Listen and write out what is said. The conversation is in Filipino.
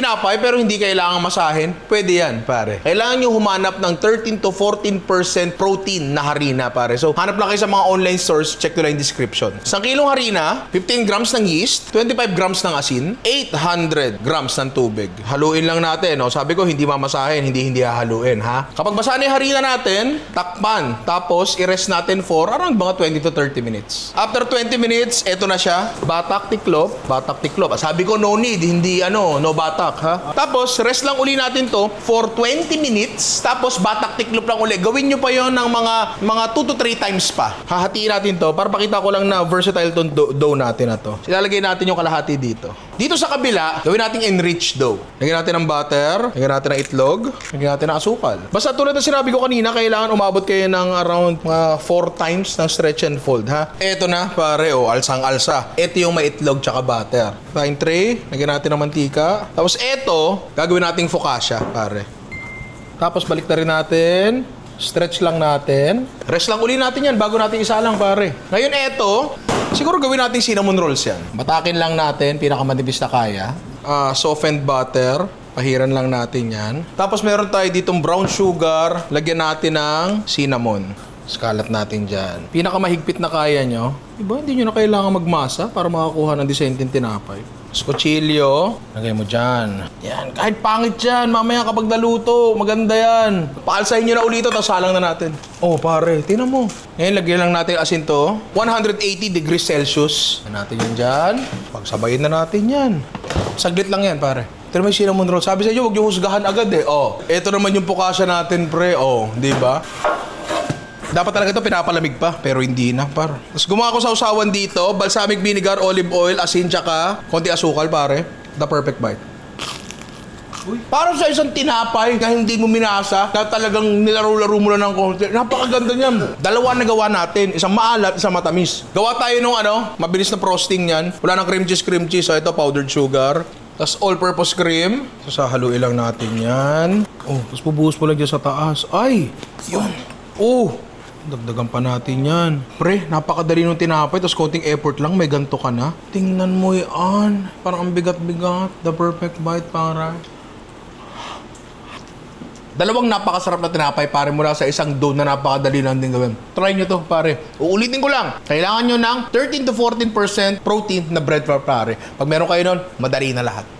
tinapay pero hindi kailangan masahin, pwede yan, pare. Kailangan nyo humanap ng 13 to 14% protein na harina, pare. So, hanap lang kayo sa mga online stores, check nyo lang yung description. 1 kilong harina, 15 grams ng yeast, 25 grams ng asin, 800 grams ng tubig. Haluin lang natin, no? Sabi ko, hindi mamasahin, hindi hahaluin, ha? Kapag basa na yung harina natin, takpan. Tapos, i-rest natin for around mga 20 to 30 minutes. After 20 minutes, eto na siya. Batak, tiklop. Batak, tiklop. Sabi ko, no need, hindi no batak, ha? Tapos, rest lang uli natin to for 20 minutes. Tapos, batak, tiklop lang uli. Gawin nyo pa yon ng mga 2 to 3 times pa. Hahatiin natin to para pakita ko lang na versatile tong dough natin na to. Ilalagay natin yung kalahati dito. Dito sa kabila, gawin natin enriched dough. Lagyan natin ng butter, lagyan natin ng itlog, lagyan natin ng asukal. Basta tulad na sinabi ko kanina, kailangan umabot kayo ng around 4 times ng stretch and fold, ha? Eto na, pare, alsang-alsa. Eto yung may itlog tsaka butter. Fine tray, lagyan natin ng mantika. Tapos eto, gagawin nating focaccia, pare. Tapos balik na rin natin. Stretch lang natin. Rest lang uli natin yan bago natin isalang, pare. Ngayon eto, siguro gawin natin cinnamon rolls yan. Batakin lang natin, pinakamanipis na kaya. Softened butter. Pahiran lang natin yan. Tapos meron tayo ditong brown sugar. Lagyan natin ng cinnamon. Skalat natin dyan. Pinakamahigpit na kaya nyo. Diba, hindi nyo na kailangan magmasa para makakuha ng disenteng tinapay. Kutsilyo, lagay mo dyan. Yan, kahit pangit dyan, mamaya kapag naluto, maganda yan. Paalsahin nyo na ulit ito, tapos salang na natin. Oh, pare, tingnan mo. Ngayon, lagyan lang natin asin to. 180 degrees Celsius. Lagyan natin yan dyan. Pagsabayin na natin yan. Saglit lang yan, pare. Ito naman yung cinnamon roll. Sabi sa inyo, huwag yung husgahan agad eh. Oh, ito naman yung focaccia natin, pre. Oh, di ba? Dapat talaga ito pinapalamig pa, pero hindi na, par. Tapos gumawa ko sa usawan dito, balsamic vinegar, olive oil, asin, tsaka konti asukal, pare. The perfect bite. Uy. Parang sa isang tinapay na hindi mo minasa, na talagang nilaro-laro mo lang ng konti. Napakaganda niyan. Dalawa na gawa natin. Isang maalat, isang matamis. Gawa tayo nung mabilis na frosting niyan. Wala nang cream cheese. So ito, powdered sugar. Tapos all-purpose cream. So haluin lang natin yan. Oh, tapos bubuhos mo lang dyan sa taas. Ay! Yun. Oh! Dagdagan pa natin yan. Pre, napakadali nung tinapay, tapos konting effort lang, may ganto ka na. Tingnan mo yan. Parang ang bigat-bigat. The perfect bite, para. Dalawang napakasarap na tinapay, pare, mula sa isang dough na napakadali lang din gawin. Try nyo to, pare. Uulitin ko lang. Kailangan nyo ng 13 to 14% protein na bread flour, pare. Pag meron kayo nun, madali na lahat.